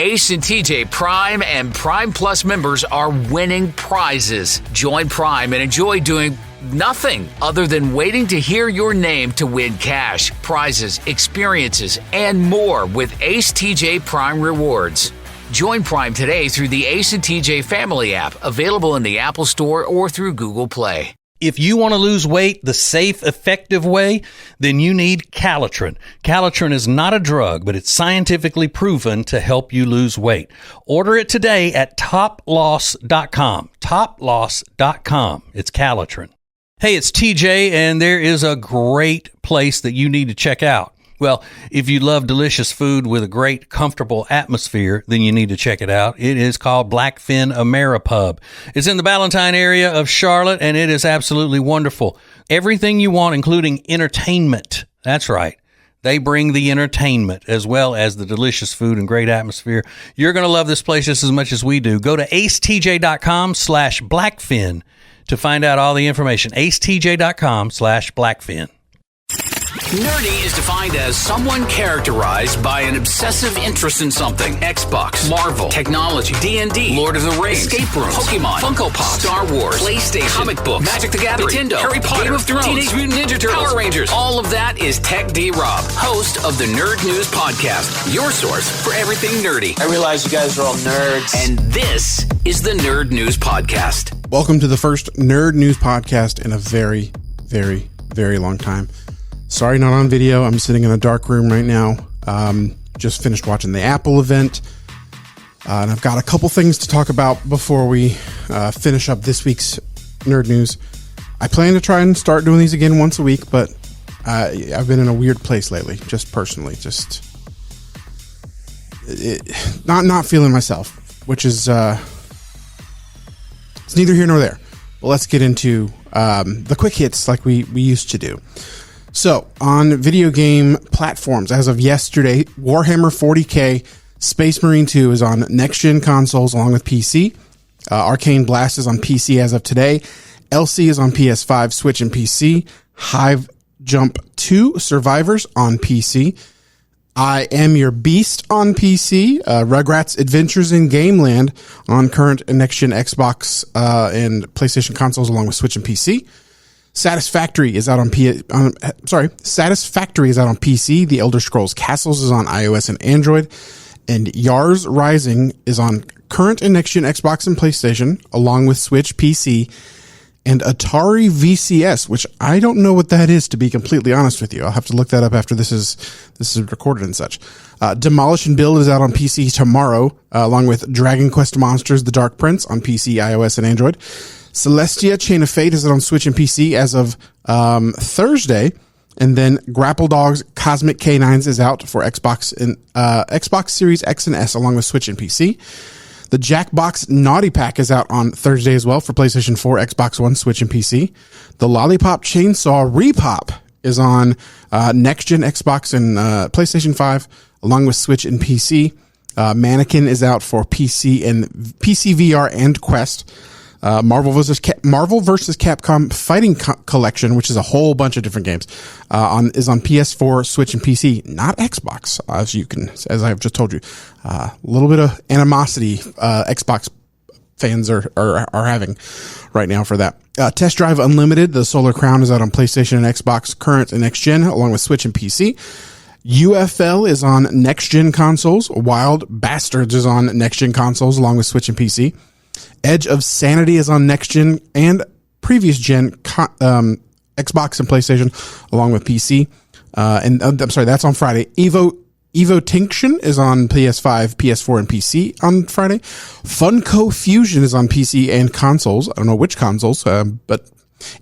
Ace and TJ Prime and Prime Plus members are winning prizes. Join Prime and enjoy doing nothing other than waiting to hear your name to win cash, prizes, experiences, and more with Ace TJ Prime Rewards. Join Prime today through the Ace and TJ Family app, available in the Apple Store or through Google Play. If you want to lose weight the safe, effective way, then you need Calitrin. Calitrin is not a drug, but it's scientifically proven to help you lose weight. Order it today at toploss.com. Toploss.com. It's Calitrin. Hey, it's TJ, and there is a great place that you need to check out. Well, if you love delicious food with a great, comfortable atmosphere, then you need to check it out. It is called Blackfin Ameripub. It's in the Ballantyne area of Charlotte, and it is absolutely wonderful. Everything you want, including entertainment. That's right. They bring the entertainment as well as the delicious food and great atmosphere. You're going to love this place just as much as we do. Go to acetj.com/Blackfin to find out all the information. acetj.com/Blackfin. Nerdy is defined as someone characterized by an obsessive interest in something. Xbox, Marvel, technology, D&D, Lord of the Rings, escape rooms, Pokemon, Funko Pop, Star Wars, PlayStation, comic books, Magic the Gathering, Nintendo, Harry Potter, Game of Thrones, Teenage Mutant Ninja Turtles, Power Rangers. All of that is Tech D-Rob, host of the Nerd News Podcast, your source for everything nerdy. I realize you guys are all nerds. And this is the Nerd News Podcast. Welcome to the first Nerd News Podcast in a very, very, very long time. Sorry, not on video. I'm sitting in a dark room right now. Just finished watching the Apple event. And I've got a couple things to talk about before we finish up this week's Nerd News. I plan to try and start doing these again once a week, but I've been in a weird place lately, just personally. Just not feeling myself, which is it's neither here nor there. But let's get into the quick hits like we used to do. So, on video game platforms, as of yesterday, Warhammer 40k Space Marine 2 is on next-gen consoles along with PC. Arcane Blast is on PC as of today. LC is on PS5, Switch, and PC. Hive Jump 2 Survivors on PC. I Am Your Beast on PC. Rugrats Adventures in Gameland on current and next-gen Xbox and PlayStation consoles along with Switch and PC. Satisfactory is out on Satisfactory is out on PC. The Elder Scrolls Castles is on iOS and Android, and Yars Rising is on current and next gen Xbox and PlayStation, along with Switch, PC, and Atari VCS, which I don't know what that is, to be completely honest with you. I'll have to look that up after this is recorded and such. Demolish and Build is out on PC tomorrow, along with Dragon Quest Monsters: The Dark Prince on PC, iOS, and Android. Celestia Chain of Fate is on Switch and PC as of Thursday, and then Grapple Dogs Cosmic K9s is out for Xbox and Xbox Series X and S along with Switch and PC. The Jackbox Naughty Pack is out on Thursday as well for PlayStation 4, Xbox One, Switch, and PC. The Lollipop Chainsaw Repop is on next gen Xbox and PlayStation 5 along with Switch and PC. Mannequin is out for PC and PC VR and Quest. Marvel vs. Capcom Fighting Collection, which is a whole bunch of different games, is on PS4, Switch, and PC, not Xbox, as I've just told you. A little bit of animosity Xbox fans are having right now for that. Test Drive Unlimited, the Solar Crown, is out on PlayStation and Xbox, current and next gen, along with Switch and PC. UFL is on next gen consoles. Wild Bastards is on next gen consoles, along with Switch and PC. Edge of Sanity is on next gen and previous gen Xbox and PlayStation along with PC. I'm sorry, that's on Friday. Evo Tinction is on PS5, PS4, and PC on Friday. Funko Fusion is on PC and consoles. I don't know which consoles, but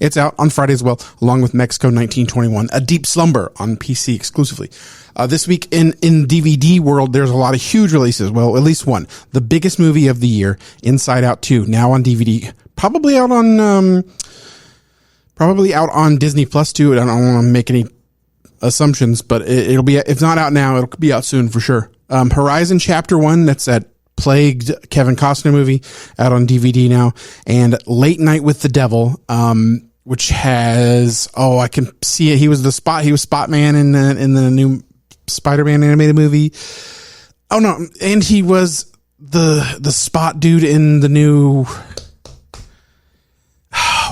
it's out on Friday as well, along with Mexico 1921, A Deep Slumber on PC exclusively. This week in DVD world, there's a lot of huge releases. Well, at least one. The biggest movie of the year, Inside Out 2, now on DVD. Probably out on Disney Plus too. I don't want to make any assumptions, but it'll be, if not out now, it'll be out soon for sure. Horizon Chapter 1, that's that plagued Kevin Costner movie, out on DVD now. And Late Night with the Devil, which has, I can see it. He was Spot-Man in the new Spider-Man animated movie. Oh no, and he was the spot dude in the new.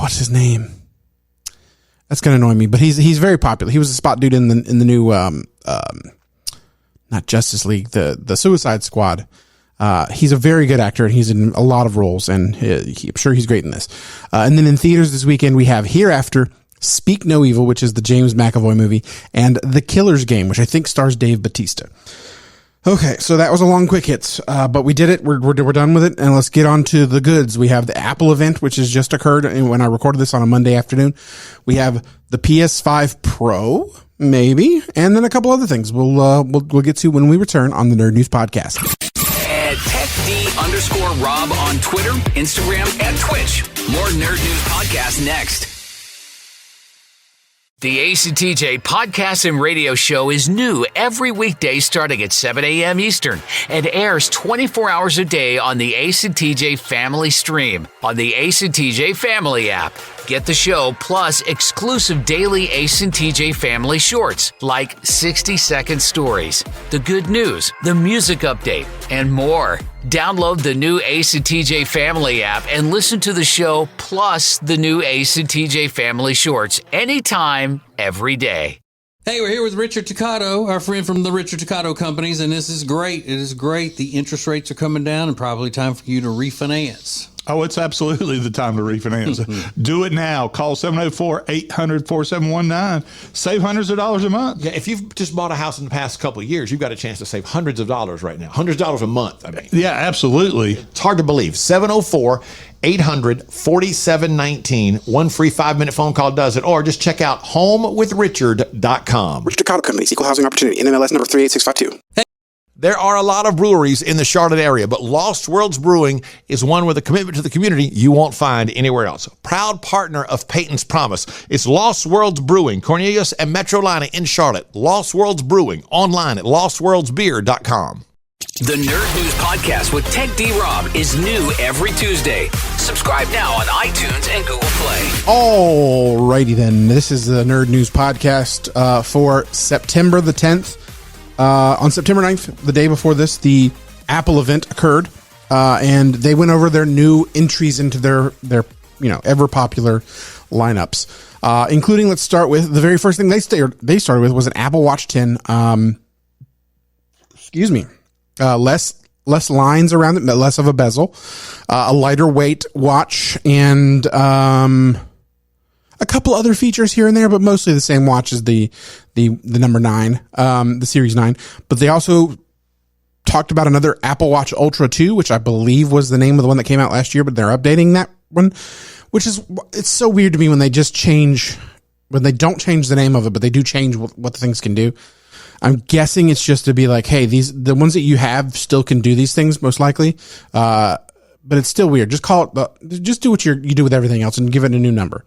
What's his name? That's gonna annoy me, but he's very popular. He was the spot dude in the new not Justice League, the Suicide Squad. He's a very good actor, and he's in a lot of roles, and I'm sure he's great in this. And then in theaters this weekend, we have Hereafter, Speak No Evil, which is the James McAvoy movie, and The Killer's Game, which I think stars Dave Bautista. Okay, so that was a long quick hits, but we did it. We're done with it, and let's get on to the goods. We have the Apple event, which has just occurred when I recorded this on a Monday afternoon. We have the PS5 Pro, maybe, and then a couple other things we'll get to when we return on the Nerd News Podcast. At TechD_Rob on Twitter, Instagram, and Twitch. More Nerd News Podcast next. The ACTJ podcast and radio show is new every weekday starting at 7 a.m. Eastern and airs 24 hours a day on the ACTJ Family Stream on the ACTJ Family app. Get the show plus exclusive daily ACTJ Family shorts like 60-second stories, the good news, the music update, and more. Download the new ACTJ Family app and listen to the show plus the new ACTJ Family shorts anytime, every day. Hey, we're here with Richard Toccato, our friend from the Richard Toccato Companies, and this is great. It is great. The interest rates are coming down and probably time for you to refinance. Oh, it's absolutely the time to refinance. Do it now. Call 704-800-4719. Save hundreds of dollars a month. Yeah, if you've just bought a house in the past couple of years, you've got a chance to save hundreds of dollars right now. $100 a month, I mean. Yeah, absolutely. It's hard to believe. 704-800-4719. One free 5-minute phone call does it. Or just check out homewithrichard.com. Richard Toccato Companies, Equal Housing Opportunity, NMLS number 38652. There are a lot of breweries in the Charlotte area, but Lost Worlds Brewing is one with a commitment to the community you won't find anywhere else. Proud partner of Peyton's Promise. It's Lost Worlds Brewing, Cornelius and Metrolina in Charlotte. Lost Worlds Brewing, online at lostworldsbeer.com. The Nerd News Podcast with Tech D-Rob is new every Tuesday. Subscribe now on iTunes and Google Play. Alrighty then. This is the Nerd News Podcast for September the 10th. On September 9th, the day before this, the Apple event occurred, and they went over their new entries into their ever popular lineups, including, let's start with the very first thing they started with was an Apple Watch 10. Less lines around it, less of a bezel, a lighter weight watch, and a couple other features here and there, but mostly the same watch as the number 9, the Series 9. But they also talked about another Apple Watch Ultra 2, which I believe was the name of the one that came out last year, but they're updating that one, it's so weird to me when they don't change the name of it, but they do change what the things can do. I'm guessing it's just to be like, hey, the ones that you have still can do these things, most likely. But it's still weird. Just call it, just do what you do with everything else and give it a new number.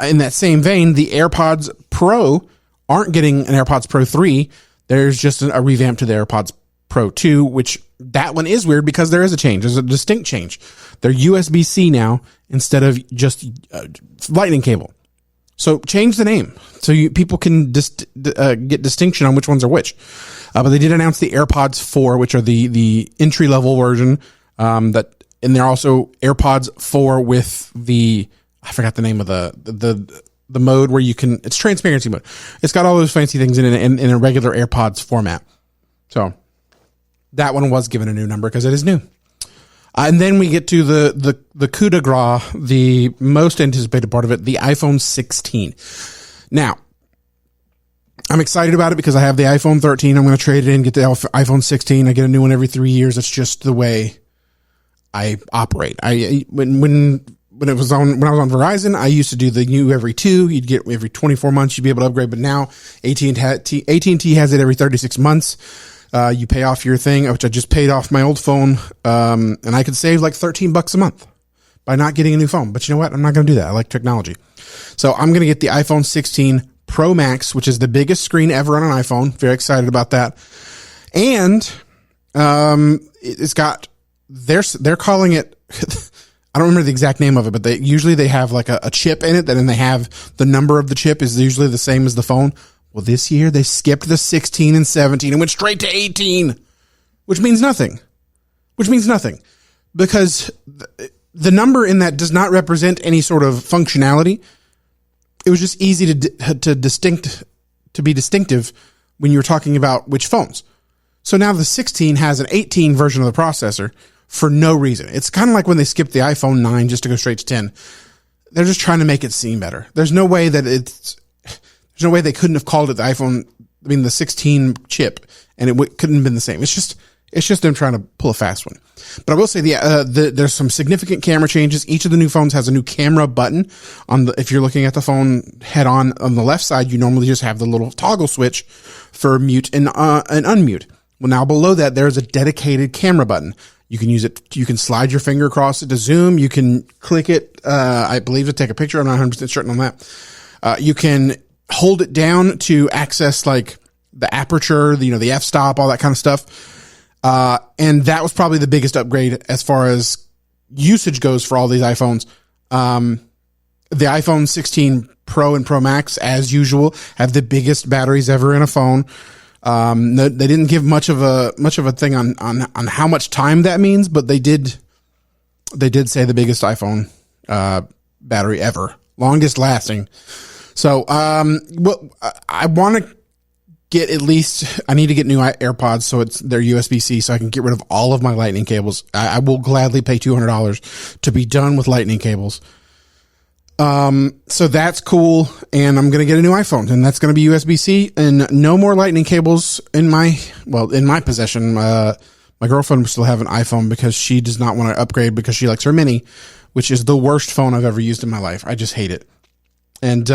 In that same vein, the AirPods Pro aren't getting an AirPods Pro 3. There's just a revamp to the AirPods Pro 2, which that one is weird because there is a change. There's a distinct change. They're USB-C now instead of just lightning cable. So change the name so people can get distinction on which ones are which. But they did announce the AirPods 4, which are the entry level version. And they're also AirPods 4 with I forgot the name of the mode where you can, it's transparency mode. It's got all those fancy things in it in a regular AirPods format. So that one was given a new number because it is new. And then we get to the coup de grace, the most anticipated part of it, the iPhone 16. Now, I'm excited about it because I have the iPhone 13. I'm going to trade it in, get the iPhone 16. I get a new one every 3 years. It's just the way I operate. When I was on Verizon, I used to do the new every 2. You'd get every 24 months. You'd be able to upgrade. But now AT&T has it every 36 months. You pay off your thing, which I just paid off my old phone. And I could save like $13 a month by not getting a new phone. But you know what? I'm not going to do that. I like technology. So I'm going to get the iPhone 16 Pro Max, which is the biggest screen ever on an iPhone. Very excited about that. And, it's got, they're calling it, I don't remember the exact name of it, but they have like a chip in it, and then they have the number of the chip is usually the same as the phone. Well, this year they skipped the 16 and 17 and went straight to 18. which means nothing. Because the number in that does not represent any sort of functionality. It was just easy to be distinctive when you're talking about which phones. So now the 16 has an 18 version of the processor for no reason. It's kind of like when they skipped the iPhone 9 just to go straight to 10. They're just trying to make it seem better. There's no way they couldn't have called it the 16 chip, and it couldn't have been the same. It's just them trying to pull a fast one. But I will say there's some significant camera changes. Each of the new phones has a new camera button if you're looking at the phone head on the left side, you normally just have the little toggle switch for mute and unmute. Well, now below that, there's a dedicated camera button. You can use it. You can slide your finger across it to zoom. You can click it, I believe, to take a picture. I'm not 100% certain on that. You can hold it down to access like the aperture, the f-stop, all that kind of stuff. And that was probably the biggest upgrade as far as usage goes for all these iPhones. The iPhone 16 Pro and Pro Max, as usual, have the biggest batteries ever in a phone. They didn't give much of a thing on how much time that means, but they did say the biggest iPhone, battery ever, longest lasting. So, I want to get I need to get new AirPods so they're USB-C so I can get rid of all of my lightning cables. I will gladly pay $200 to be done with lightning cables. So that's cool. And I'm going to get a new iPhone, and that's going to be USB-C and no more lightning cables in my possession. My girlfriend will still have an iPhone because she does not want to upgrade because she likes her mini, which is the worst phone I've ever used in my life. I just hate it. And,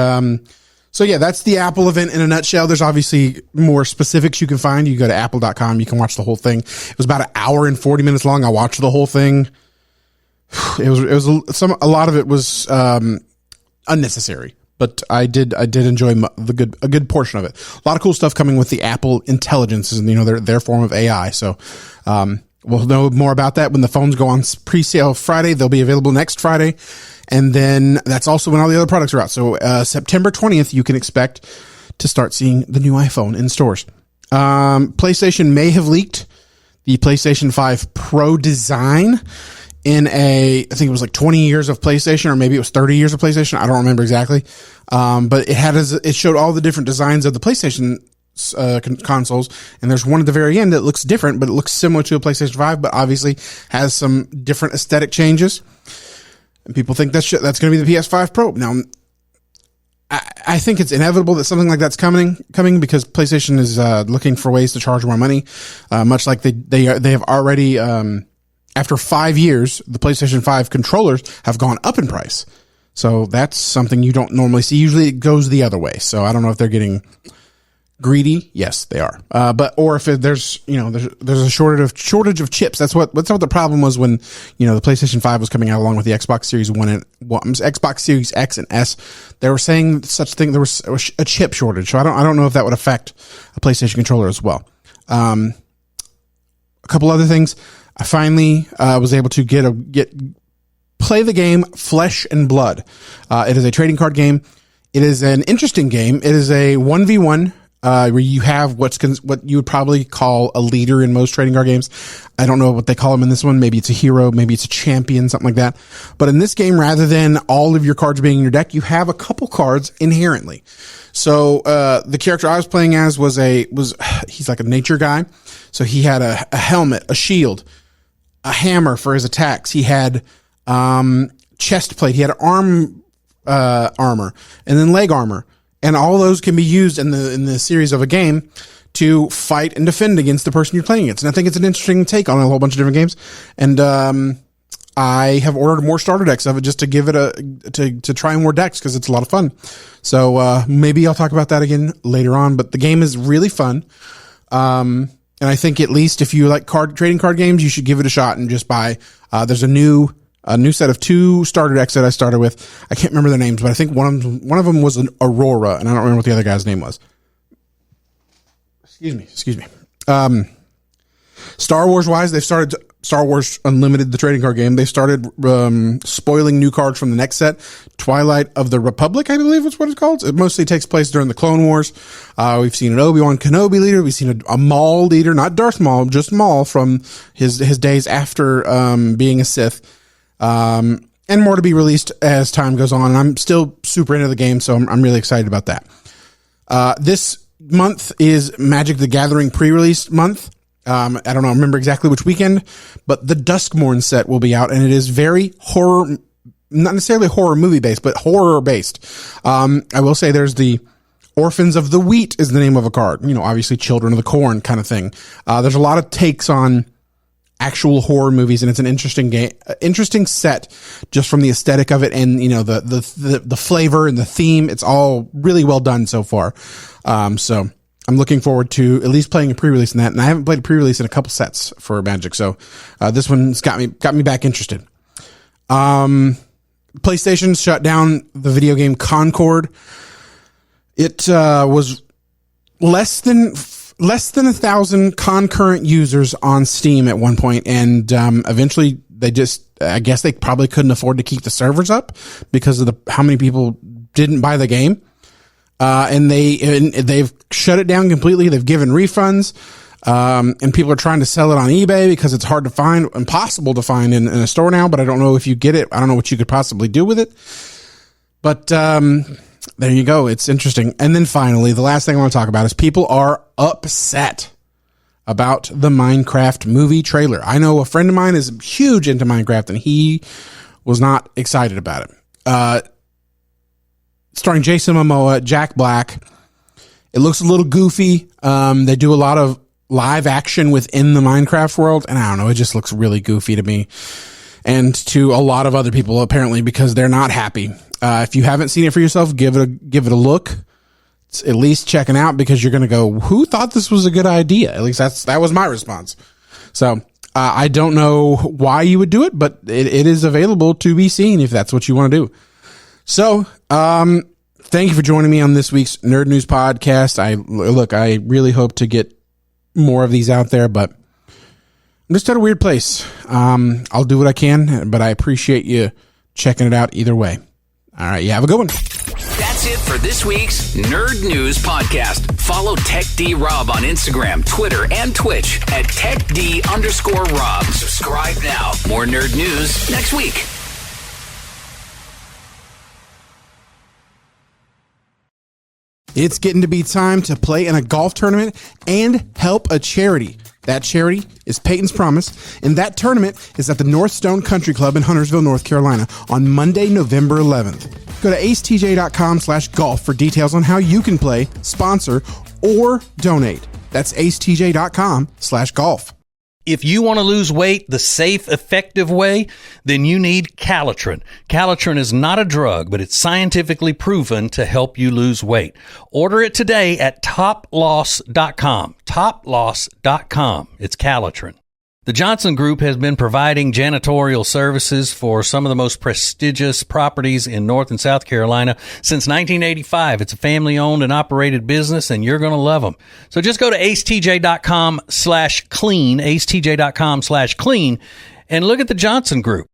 so yeah, that's the Apple event in a nutshell. There's obviously more specifics you can find. You go to apple.com, you can watch the whole thing. It was about an hour and 40 minutes long. I watched the whole thing. A lot of it was, unnecessary, but I did enjoy a good portion of it. A lot of cool stuff coming with the Apple Intelligence and, their form of AI. So, we'll know more about that when the phones go on pre-sale Friday. They'll be available next Friday. And then that's also when all the other products are out. So, September 20th, you can expect to start seeing the new iPhone in stores. PlayStation may have leaked the PlayStation 5 Pro design in I think it was like 20 years of PlayStation, or maybe it was 30 years of PlayStation. I don't remember exactly. But it showed all the different designs of the PlayStation consoles, and there's one at the very end that looks different, but it looks similar to a PlayStation 5, but obviously has some different aesthetic changes. And people think that's going to be the PS5 Pro. Now, I think it's inevitable that something like that's coming because PlayStation is looking for ways to charge more money, much like they have already. After 5 years, the PlayStation 5 controllers have gone up in price. So that's something you don't normally see. Usually it goes the other way. So I don't know if they're getting greedy. Yes, they are. Or if there's a shortage of chips. That's what the problem was when, the PlayStation 5 was coming out along with the Xbox Series Xbox Series X and S. They were saying such thing. There was a chip shortage. So I don't know if that would affect a PlayStation controller as well. A couple other things. I finally was able to play the game Flesh and Blood. It is a trading card game. It is an interesting game. It is a 1v1 where you have what you would probably call a leader in most trading card games. I don't know what they call them in this one. Maybe it's a hero, maybe it's a champion, something like that. But in this game, rather than all of your cards being in your deck, you have a couple cards inherently. So the character I was playing as he's like a nature guy. So he had a helmet, a shield, a hammer for his attacks. He had chest plate. He had arm armor, and then leg armor, and all those can be used in the series of a game to fight and defend against the person you're playing against. And I think it's an interesting take on a whole bunch of different games. And I have ordered more starter decks of it just to give it to try more decks because it's a lot of fun. So maybe I'll talk about that again later on. But the game is really fun. And I think at least if you like trading card games, you should give it a shot and just buy. There's a new set of 2 starter decks that I started with. I can't remember their names, but I think one of them was an Aurora, and I don't remember what the other guy's name was. Excuse me. Star Wars wise, they've started Star Wars Unlimited, the trading card game, they started spoiling new cards from the next set, Twilight of the Republic, I believe is what it's called. It mostly takes place during the Clone Wars. We've seen an Obi-Wan Kenobi leader. We've seen a Maul leader, not Darth Maul, just Maul from his days after being a Sith. And more to be released as time goes on. And I'm still super into the game, so I'm really excited about that. This month is Magic the Gathering pre-release month. I don't know, remember exactly which weekend, but the Duskmourn set will be out, and it is very horror, not necessarily horror movie based, but horror based. I will say there's the Orphans of the Wheat is the name of a card. You know, obviously Children of the Corn kind of thing. There's a lot of takes on actual horror movies, and it's an interesting game, interesting set just from the aesthetic of it, and you know the flavor and the theme. It's all really well done so far. So I'm looking forward to at least playing a pre-release in that, and I haven't played a pre-release in a couple sets for Magic, so this one's got me back interested. PlayStation shut down the video game Concord. It was less than 1,000 concurrent users on Steam at one point, and eventually I guess they probably couldn't afford to keep the servers up because of how many people didn't buy the game. And they've shut it down completely. They've given refunds, and people are trying to sell it on eBay because it's hard to find, impossible to find in a store now, but I don't know if you get it. I don't know what you could possibly do with it, but, there you go. It's interesting. And then finally, the last thing I want to talk about is people are upset about the Minecraft movie trailer. I know a friend of mine is huge into Minecraft, and he was not excited about it. Starring Jason Momoa, Jack Black. It looks a little goofy. They do a lot of live action within the Minecraft world, and I don't know, it just looks really goofy to me and to a lot of other people apparently, because they're not happy. If you haven't seen it for yourself, give it a look. It's at least checking out, because you're going to go, who thought this was a good idea? At least that was my response. So I don't know why you would do it, but it is available to be seen if that's what you want to do. So, thank you for joining me on this week's Nerd News Podcast. I really hope to get more of these out there, but I'm just at a weird place. I'll do what I can, but I appreciate you checking it out either way. All right, you have a good one. That's it for this week's Nerd News Podcast. Follow TechD Rob on Instagram, Twitter, and Twitch at TechD_Rob. Subscribe now. More nerd news next week. It's getting to be time to play in a golf tournament and help a charity. That charity is Peyton's Promise, and that tournament is at the North Stone Country Club in Huntersville, North Carolina on Monday, November 11th. Go to acetj.com/golf for details on how you can play, sponsor, or donate. That's acetj.com/golf. If you want to lose weight the safe, effective way, then you need Calitrin. Calitrin is not a drug, but it's scientifically proven to help you lose weight. Order it today at toploss.com. Toploss.com. It's Calitrin. The Johnson Group has been providing janitorial services for some of the most prestigious properties in North and South Carolina since 1985. It's a family-owned and operated business, and you're going to love them. So just go to acetj.com/clean, acetj.com/clean, and look at the Johnson Group.